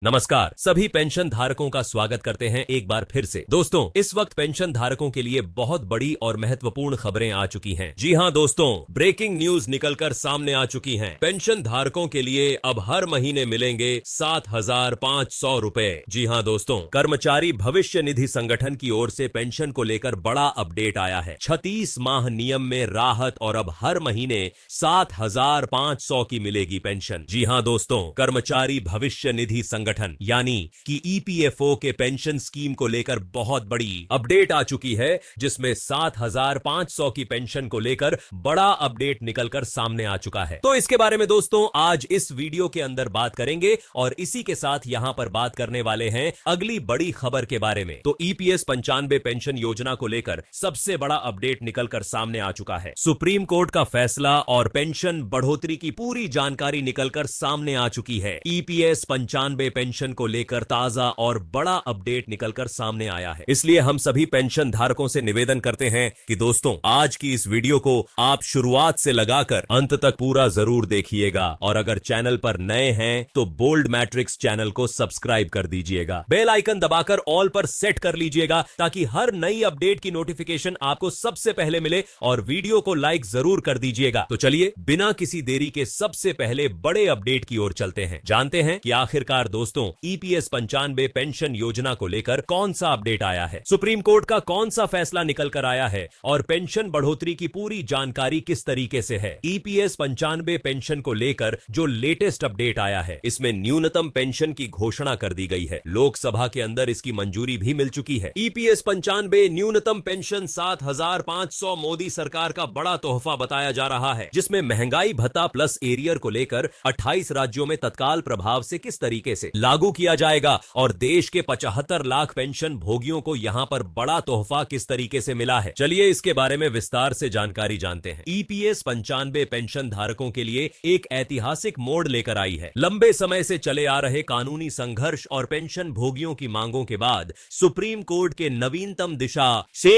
नमस्कार, सभी पेंशन धारकों का स्वागत करते हैं एक बार फिर से। दोस्तों, इस वक्त पेंशन धारकों के लिए बहुत बड़ी और महत्वपूर्ण खबरें आ चुकी हैं। जी हां दोस्तों, ब्रेकिंग न्यूज निकलकर सामने आ चुकी हैं। पेंशन धारकों के लिए अब हर महीने मिलेंगे 7,500 रुपए। जी हां दोस्तों, कर्मचारी भविष्य निधि संगठन की ओर से पेंशन को लेकर बड़ा अपडेट आया है। 36 माह नियम में राहत और अब हर महीने 7,500 की मिलेगी पेंशन। जी हां दोस्तों, कर्मचारी भविष्य निधि संगठन यानी कि ईपीएफओ के पेंशन स्कीम को लेकर बहुत बड़ी अपडेट आ चुकी है, जिसमें 7,500 की पेंशन को लेकर बड़ा अपडेट निकलकर सामने आ चुका है। तो इसके बारे में दोस्तों आज इस वीडियो के अंदर बात करेंगे और इसी के साथ यहां पर बात करने वाले हैं अगली बड़ी खबर के बारे में। तो ईपीएस 95 पेंशन योजना को लेकर सबसे बड़ा अपडेट निकलकर सामने आ चुका है। सुप्रीम कोर्ट का फैसला और पेंशन बढ़ोतरी की पूरी जानकारी निकलकर सामने आ चुकी है। ईपीएस 95 पेंशन को लेकर ताजा और बड़ा अपडेट निकलकर सामने आया है। इसलिए हम सभी पेंशन धारकों से निवेदन करते हैं कि दोस्तों आज की इस वीडियो को आप शुरुआत से लगाकर अंत तक पूरा जरूर देखिएगा और अगर चैनल पर नए हैं तो बोल्ड मैट्रिक्स चैनल को सब्सक्राइब कर दीजिएगा। बेल आइकन दबाकर ऑल पर सेट कर लीजिएगा ताकि हर नई अपडेट की नोटिफिकेशन आपको सबसे पहले मिले और वीडियो को लाइक जरूर कर दीजिएगा। तो चलिए बिना किसी देरी के सबसे पहले बड़े अपडेट की ओर चलते हैं। जानते हैं कि आखिरकार दोस्तों ईपीएस 95 पेंशन योजना को लेकर कौन सा अपडेट आया है, सुप्रीम कोर्ट का कौन सा फैसला निकल कर आया है और पेंशन बढ़ोतरी की पूरी जानकारी किस तरीके से है। ईपीएस 95 पेंशन को लेकर जो लेटेस्ट अपडेट आया है, इसमें न्यूनतम पेंशन की घोषणा कर दी गई है। लोकसभा के अंदर इसकी मंजूरी भी मिल चुकी है। ईपीएस 95 न्यूनतम पेंशन 7,500 मोदी सरकार का बड़ा तोहफा बताया जा रहा है, जिसमें महंगाई भत्ता प्लस एरियर को लेकर 28 राज्यों में तत्काल प्रभाव से किस तरीके से लागू किया जाएगा और देश के 75 लाख पेंशन भोगियों को यहां पर बड़ा तोहफा किस तरीके से मिला है। चलिए इसके बारे में विस्तार से जानकारी जानते हैं। ईपीएस 95 पेंशन धारकों के लिए एक ऐतिहासिक मोड़ लेकर आई है। लंबे समय से चले आ रहे कानूनी संघर्ष और पेंशन भोगियों की मांगों के बाद सुप्रीम कोर्ट के नवीनतम दिशा से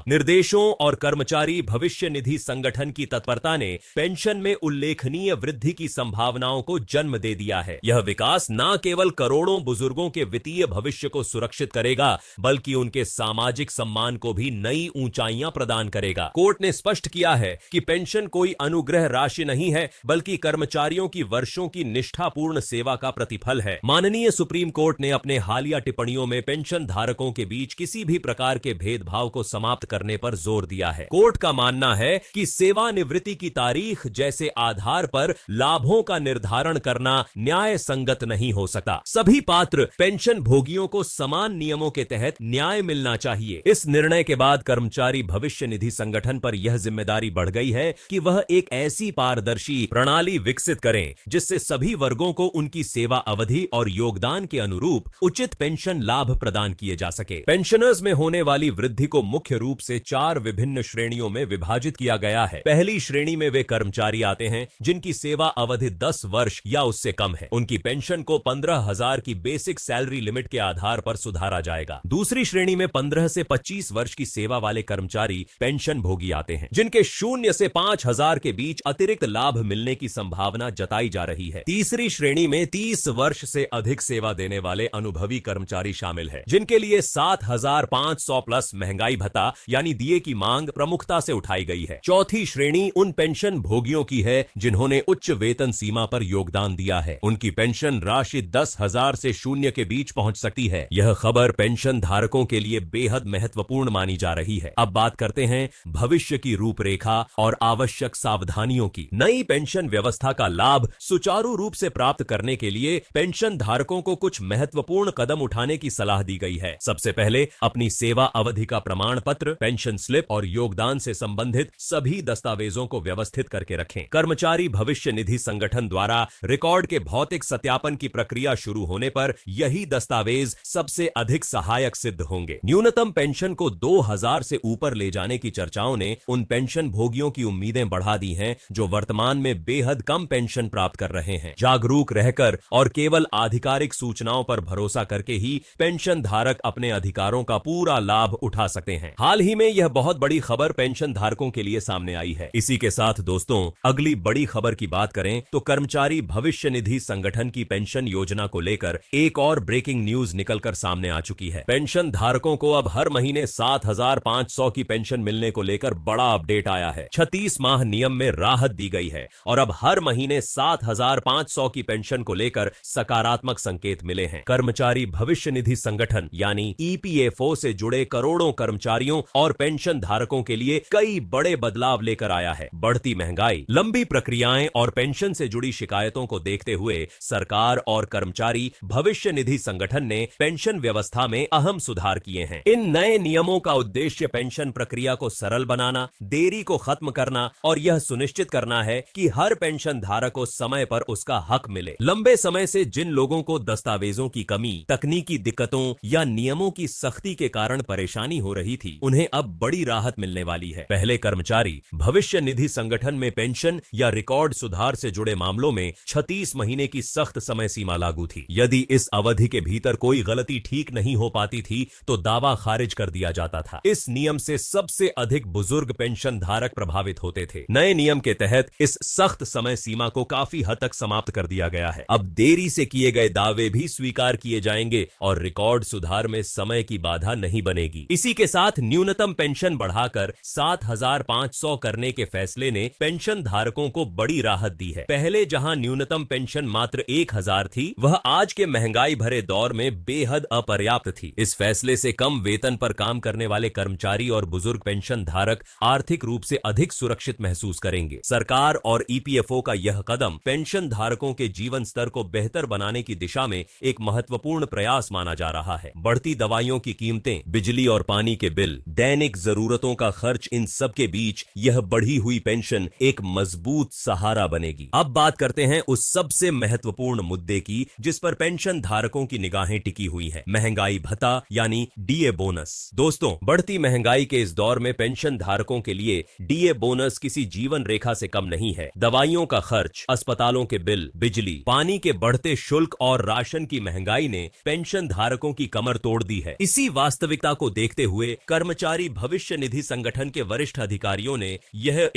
निर्देशों और कर्मचारी भविष्य निधि संगठन की तत्परता ने पेंशन में उल्लेखनीय वृद्धि की संभावनाओं को जन्म दे दिया है। यह विकास न केवल करोड़ों बुजुर्गों के वित्तीय भविष्य को सुरक्षित करेगा बल्कि उनके सामाजिक सम्मान को भी नई ऊंचाइयां प्रदान करेगा। कोर्ट ने स्पष्ट किया है कि पेंशन कोई अनुग्रह राशि नहीं है बल्कि कर्मचारियों की वर्षों की निष्ठापूर्ण सेवा का प्रतिफल है। माननीय सुप्रीम कोर्ट ने अपने हालिया टिप्पणियों में पेंशन धारकों के बीच किसी भी प्रकार के भेदभाव को समाप्त करने पर जोर दिया है। कोर्ट का मानना है कि सेवानिवृत्ति की तारीख जैसे आधार पर लाभों का निर्धारण करना न्याय संगत नहीं हो सकता। सभी पात्र पेंशन भोगियों को समान नियमों के तहत न्याय मिलना चाहिए। इस निर्णय के बाद कर्मचारी भविष्य निधि संगठन पर यह जिम्मेदारी बढ़ गई है कि वह एक ऐसी पारदर्शी प्रणाली विकसित करें जिससे सभी वर्गों को उनकी सेवा अवधि और योगदान के अनुरूप उचित पेंशन लाभ प्रदान किए जा सके। पेंशनर्स में होने वाली वृद्धि को मुख्य रूप से 4 विभिन्न श्रेणियों में विभाजित किया गया है। पहली श्रेणी में वे कर्मचारी आते हैं जिनकी सेवा अवधि 10 वर्ष या उससे कम है। उनकी पेंशन को 15,000 की बेसिक सैलरी लिमिट के आधार पर सुधारा जाएगा। दूसरी श्रेणी में 15 से 25 वर्ष की सेवा वाले कर्मचारी पेंशन भोगी आते हैं जिनके 0 से 5,000 के बीच अतिरिक्त लाभ मिलने की संभावना जताई जा रही है। तीसरी श्रेणी में 30 वर्ष से अधिक सेवा देने वाले अनुभवी कर्मचारी शामिल है जिनके लिए 7,500 प्लस महंगाई भत्ता यानी डीए की मांग प्रमुखता से उठाई गई है। चौथी श्रेणी उन पेंशन भोगियों की है जिन्होंने उच्च वेतन सीमा पर योगदान दिया है। उनकी पेंशन राशि 10,000 से 0 के बीच पहुंच सकती है। यह खबर पेंशन धारकों के लिए बेहद महत्वपूर्ण मानी जा रही है। अब बात करते हैं भविष्य की रूपरेखा और आवश्यक सावधानियों की। नई पेंशन व्यवस्था का लाभ सुचारू रूप से प्राप्त करने के लिए पेंशन धारकों को कुछ महत्वपूर्ण कदम उठाने की सलाह दी गई है। सबसे पहले अपनी सेवा अवधि का प्रमाण पत्र, पेंशन स्लिप और योगदान से संबंधित सभी दस्तावेजों को व्यवस्थित करके रखें। कर्मचारी भविष्य निधि संगठन द्वारा रिकॉर्ड के भौतिक सत्यापन की प्रक्रिया शुरू होने पर यही दस्तावेज सबसे अधिक सहायक सिद्ध होंगे। न्यूनतम पेंशन को 2,000 से ऊपर ले जाने की चर्चाओं ने उन पेंशन भोगियों की उम्मीदें बढ़ा दी हैं जो वर्तमान में बेहद कम पेंशन प्राप्त कर रहे हैं। जागरूक रहकर और केवल आधिकारिक सूचनाओं पर भरोसा करके ही पेंशन धारक अपने अधिकारों का पूरा लाभ उठा सकते हैं। हाल ही में यह बहुत बड़ी खबर पेंशन धारकों के लिए सामने आई है। इसी के साथ दोस्तों अगली बड़ी खबर की बात करें तो कर्मचारी भविष्य निधि संगठन की पेंशन योजना को लेकर एक और ब्रेकिंग न्यूज निकलकर सामने आ चुकी है। पेंशन धारकों को अब हर महीने 7,500 की पेंशन मिलने को लेकर बड़ा अपडेट आया है। 36 माह नियम में राहत दी गई है और अब हर महीने 7,500 की पेंशन को लेकर सकारात्मक संकेत मिले हैं। कर्मचारी भविष्य निधि संगठन यानी ईपीएफओ से जुड़े करोड़ों कर्मचारियों और पेंशन धारकों के लिए कई बड़े बदलाव लेकर आया है। बढ़ती महंगाई, लंबी प्रक्रियाएं और पेंशन से जुड़ी शिकायतों को देखते हुए सरकार और कर्मचारी भविष्य निधि संगठन ने पेंशन व्यवस्था में अहम सुधार किए हैं। इन नए नियमों का उद्देश्य पेंशन प्रक्रिया को सरल बनाना, देरी को खत्म करना और यह सुनिश्चित करना है कि हर पेंशन धारक को समय पर उसका हक मिले। लंबे समय से जिन लोगों को दस्तावेजों की कमी, तकनीकी दिक्कतों या नियमों की सख्ती के कारण परेशानी हो रही थी, उन्हें अब बड़ी राहत मिलने वाली है। पहले कर्मचारी भविष्य निधि संगठन में पेंशन या रिकॉर्ड सुधार से जुड़े मामलों में 36 महीने की सख्त समय सीमा लागू थी। यदि इस अवधि के भीतर कोई गलती ठीक नहीं हो पाती थी तो दावा खारिज कर दिया जाता था। इस नियम से सबसे अधिक बुजुर्ग पेंशन धारक प्रभावित होते थे। नए नियम के तहत इस सख्त समय सीमा को काफी हद तक समाप्त कर दिया गया है। अब देरी से किए गए दावे भी स्वीकार किए जाएंगे और रिकॉर्ड सुधार में समय की बाधा नहीं बनेगी। इसी के साथ न्यूनतम पेंशन बढ़ाकर 7,500 करने के फैसले ने पेंशन धारकों को बड़ी राहत दी है। पहले जहां न्यूनतम पेंशन मात्र 1,000 थी, वह आज के महंगाई भरे दौर में बेहद अपर्याप्त थी। इस फैसले से कम वेतन पर काम करने वाले कर्मचारी और बुजुर्ग पेंशन धारक आर्थिक रूप से अधिक सुरक्षित महसूस करेंगे। सरकार और ईपीएफओ का यह कदम पेंशन धारकों के जीवन स्तर को बेहतर बनाने की दिशा में एक महत्वपूर्ण प्रयास माना जा रहा है। बढ़ती दवाइयों की कीमतें, बिजली और पानी के बिल, दैनिक जरूरतों का खर्च, इन सब के बीच यह बढ़ी हुई पेंशन एक मजबूत सहारा बनेगी। अब बात करते हैं उस सबसे महत्वपूर्ण मुद्दे की जिस पर पेंशन धारकों की निगाहें टिकी हुई है, महंगाई भत्ता यानी डीए बोनस। दोस्तों, बढ़ती महंगाई के इस दौर में पेंशन धारकों के लिए डीए बोनस किसी जीवन रेखा से कम नहीं है। दवाइयों का खर्च, अस्पतालों के बिल, बिजली, पानी के बढ़ते शुल्क और राशन की महंगाई ने पेंशन धारकों की कमर तोड़ दी है। इसी वास्तविकता को देखते हुए कर्मचारी भविष्य निधि संगठन के वरिष्ठ अधिकारियों ने यह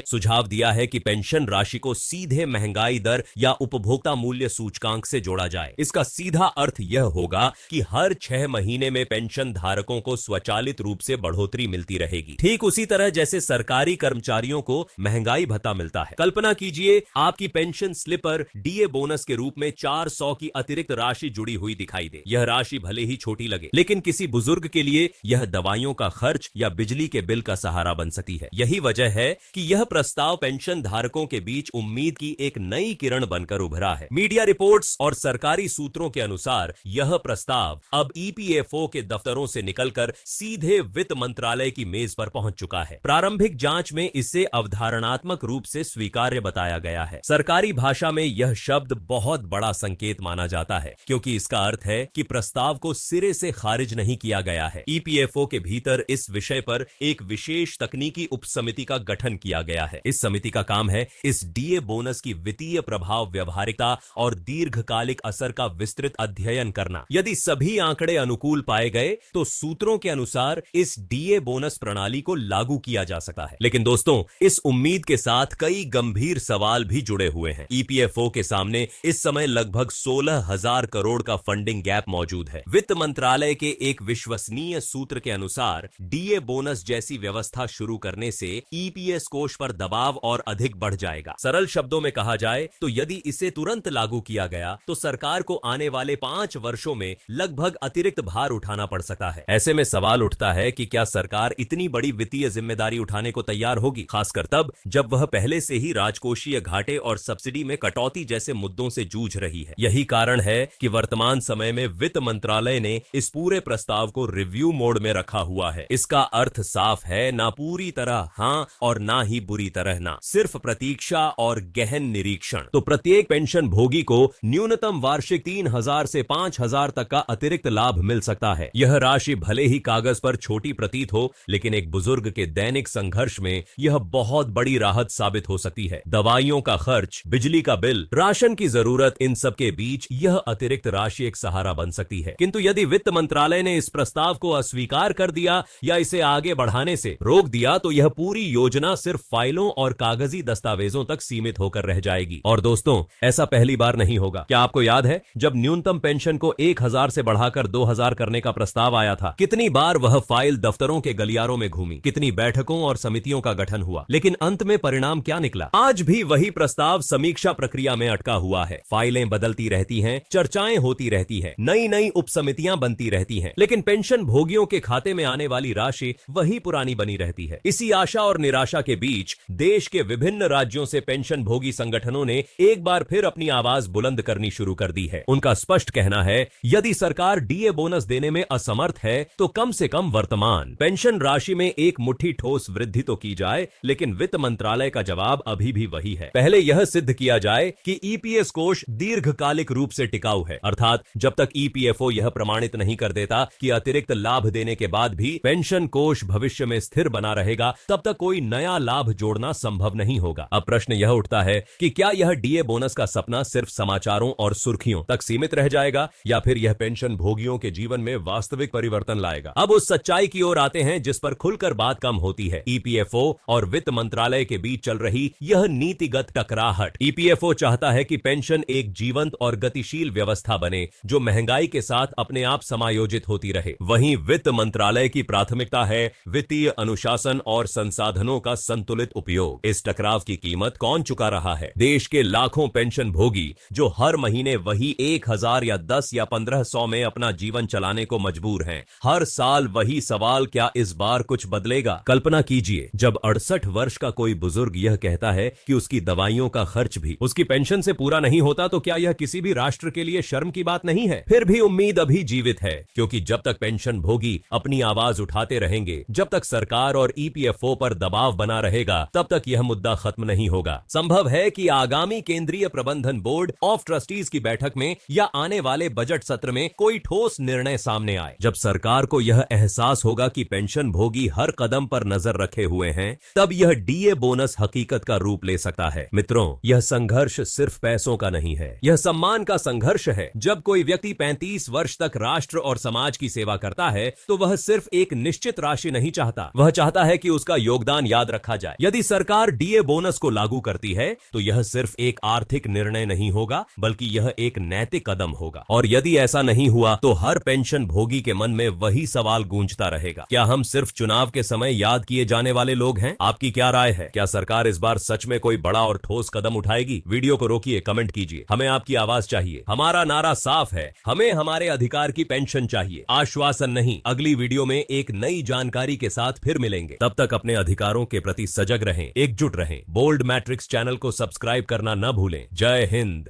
सुझाव दिया है कि पेंशन राशि को सीधे महंगाई दर या उपभोक्ता मूल्य सूचकांक से जोड़ा जाए। इसका सीधा अर्थ यह होगा कि हर 6 महीने में पेंशन धारकों को स्वचालित रूप से बढ़ोतरी मिलती रहेगी, ठीक उसी तरह जैसे सरकारी कर्मचारियों को महंगाई भत्ता मिलता है। कल्पना कीजिए, आपकी पेंशन स्लिप पर डीए बोनस के रूप में 400 की अतिरिक्त राशि जुड़ी हुई दिखाई दे। यह राशि भले ही छोटी लगे, लेकिन किसी बुजुर्ग के लिए यह दवाइयों का खर्च या बिजली के बिल का सहारा बन सकती है। यही वजह है कि यह प्रस्ताव पेंशन धारकों के बीच उम्मीद की एक नई किरण बनकर उभरा है। मीडिया रिपोर्ट्स और सरकारी सूत्रों के अनुसार यह प्रस्ताव अब ईपीएफओ के दफ्तरों से निकलकर सीधे वित्त मंत्रालय की मेज पर पहुंच चुका है। प्रारंभिक जांच में इसे अवधारणात्मक रूप से स्वीकार्य बताया गया है। सरकारी भाषा में यह शब्द बहुत बड़ा संकेत माना जाता है, क्योंकि इसका अर्थ है कि प्रस्ताव को सिरे से खारिज नहीं किया गया है। ईपीएफओ के भीतर इस विषय पर एक विशेष तकनीकी उपसमिति का गठन किया गया है। इस समिति का काम है इस डीए बोनस की वित्तीय प्रभाव, व्यवहारिकता और दीर्घकालिक असर का विस्तृत अध्ययन करना। यदि सभी आंकड़े अनुकूल पाए गए तो सूत्रों के अनुसार इस डीए बोनस प्रणाली को लागू किया जा सकता है। लेकिन दोस्तों, इस उम्मीद के साथ कई गंभीर सवाल भी जुड़े हुए हैं। ईपीएफओ के सामने इस समय लगभग 16,000 करोड़ का फंडिंग गैप मौजूद है। वित्त मंत्रालय के एक विश्वसनीय सूत्र के अनुसार डीए बोनस जैसी व्यवस्था शुरू करने से ईपीएस कोष पर दबाव और अधिक बढ़ जाएगा। सरल शब्दों में कहा जाए तो यदि इसे तुरंत लागू किया गया तो सरकार को आने वाले 5 वर्षों में लगभग अतिरिक्त भार उठाना पड़ सकता है। ऐसे में सवाल उठता है कि क्या सरकार इतनी बड़ी वित्तीय जिम्मेदारी उठाने को तैयार होगी, खासकर तब जब वह पहले से ही राजकोषीय घाटे और सब्सिडी में कटौती जैसे मुद्दों से जूझ रही है। यही कारण है कि वर्तमान समय में वित्त मंत्रालय ने इस पूरे प्रस्ताव को रिव्यू मोड में रखा हुआ है। इसका अर्थ साफ है, ना पूरी तरह हां और ना ही बुरी तरह ना, सिर्फ प्रतीक्षा और गहन निरीक्षण। तो प्रत्येक पेंशन भोगी को न्यूनतम वार्षिक 3,000 से 5,000 तक का अतिरिक्त लाभ मिल सकता है। यह राशि भले ही कागज पर छोटी प्रतीत हो, लेकिन एक बुजुर्ग के दैनिक संघर्ष में यह बहुत बड़ी राहत साबित हो सकती है। दवाइयों का खर्च, बिजली का बिल, राशन की जरूरत, इन सब के बीच यह अतिरिक्त राशि एक सहारा बन सकती है। किंतु यदि वित्त मंत्रालय ने इस प्रस्ताव को अस्वीकार कर दिया या इसे आगे बढ़ाने से रोक दिया तो यह पूरी योजना सिर्फ फाइलों और कागजी दस्तावेजों तक सीमित सीमित होकर रह जाएगी। और दोस्तों, ऐसा पहली बार नहीं होगा। क्या आपको याद है जब न्यूनतम पेंशन को 1000 से बढ़ाकर 2000 करने का प्रस्ताव आया था? कितनी बार वह फाइल दफ्तरों के गलियारों में घूमी, कितनी बैठकों और समितियों का गठन हुआ, लेकिन अंत में परिणाम क्या निकला? आज भी वही प्रस्ताव समीक्षा प्रक्रिया में अटका हुआ है। फाइलें बदलती रहती हैं, चर्चाएं होती रहती हैं, नई नई उपसमितियां बनती रहती हैं, लेकिन पेंशन भोगियों के खाते में आने वाली राशि वही पुरानी बनी रहती है। इसी आशा और निराशा के बीच देश के विभिन्न राज्यों से पेंशन भोगी संगठनों ने एक बार फिर अपनी आवाज बुलंद करनी शुरू कर दी है। उनका स्पष्ट कहना है, यदि सरकार डीए बोनस देने में असमर्थ है तो कम से कम वर्तमान पेंशन राशि में एक मुट्ठी ठोस वृद्धि तो की जाए। लेकिन वित्त मंत्रालय का जवाब अभी भी वही है, पहले यह सिद्ध किया जाए कि ईपीएस कोष दीर्घकालिक रूप से टिकाऊ है, अर्थात जब तक ईपीएफओ यह प्रमाणित नहीं कर देता कि अतिरिक्त लाभ देने के बाद भी पेंशन कोष भविष्य में स्थिर बना रहेगा, तब तक कोई नया लाभ जोड़ना संभव नहीं होगा। अब प्रश्न यह उठता है कि क्या यह डीए बोनस का सपना सिर्फ समाचारों और सुर्खियों तक सीमित रह जाएगा, या फिर यह पेंशन भोगियों के जीवन में वास्तविक परिवर्तन लाएगा? अब उस सच्चाई की ओर आते हैं जिस पर खुलकर बात कम होती है। ईपीएफओ और वित्त मंत्रालय के बीच चल रही यह नीतिगत टकराहट। ईपीएफओ चाहता है कि पेंशन एक जीवंत और गतिशील व्यवस्था बने जो महंगाई के साथ अपने आप समायोजित होती रहे। वहीं वित्त मंत्रालय की प्राथमिकता है वित्तीय अनुशासन और संसाधनों का संतुलित उपयोग। इस टकराव की कीमत कौन चुका रहा है? देश के लाखों पेंशन भोगी जो हर महीने वही 1000 या 10 या 1500 में अपना जीवन चलाने को मजबूर हैं। हर साल वही सवाल, क्या इस बार कुछ बदलेगा? कल्पना कीजिए, जब 68 वर्ष का कोई बुजुर्ग यह कहता है कि उसकी दवाइयों का खर्च भी उसकी पेंशन से पूरा नहीं होता, तो क्या यह किसी भी राष्ट्र के लिए शर्म की बात नहीं है? फिर भी उम्मीद अभी जीवित है, क्योंकि जब तक पेंशन भोगी अपनी आवाज उठाते रहेंगे, जब तक सरकार और ईपीएफओ पर दबाव बना रहेगा, तब तक यह मुद्दा खत्म नहीं होगा। संभव है कि आगामी केंद्रीय प्रबंधन बोर्ड ऑफ ट्रस्टीज की बैठक में या आने वाले बजट सत्र में कोई ठोस निर्णय सामने आए। जब सरकार को यह एहसास होगा कि पेंशन भोगी हर कदम पर नजर रखे हुए हैं, तब यह डीए बोनस हकीकत का रूप ले सकता है। मित्रों, यह संघर्ष सिर्फ पैसों का नहीं है, यह सम्मान का संघर्ष है। जब कोई व्यक्ति 35 वर्ष तक राष्ट्र और समाज की सेवा करता है, तो वह सिर्फ एक निश्चित राशि नहीं चाहता, वह चाहता है कि उसका योगदान याद रखा जाए। यदि सरकार डीए बोनस को लागू करती है, तो यह सिर्फ एक आर्थिक निर्णय नहीं होगा, बल्कि यह एक नैतिक कदम होगा। और यदि ऐसा नहीं हुआ, तो हर पेंशन भोगी के मन में वही सवाल गूंजता रहेगा, क्या हम सिर्फ चुनाव के समय याद किए जाने वाले लोग हैं? आपकी क्या राय है? क्या सरकार इस बार सच में कोई बड़ा और ठोस कदम उठाएगी? वीडियो को रोकिए, कमेंट कीजिए, हमें आपकी आवाज चाहिए। हमारा नारा साफ है, हमें हमारे अधिकार की पेंशन चाहिए, आश्वासन नहीं। अगली वीडियो में एक नई जानकारी के साथ फिर मिलेंगे। तब तक अपने अधिकारों के प्रति सजग रहें, एकजुट रहें। बोल्ड मैट्रिक्स चैनल को सब्सक्राइब करना न भूलें। जय हिंद।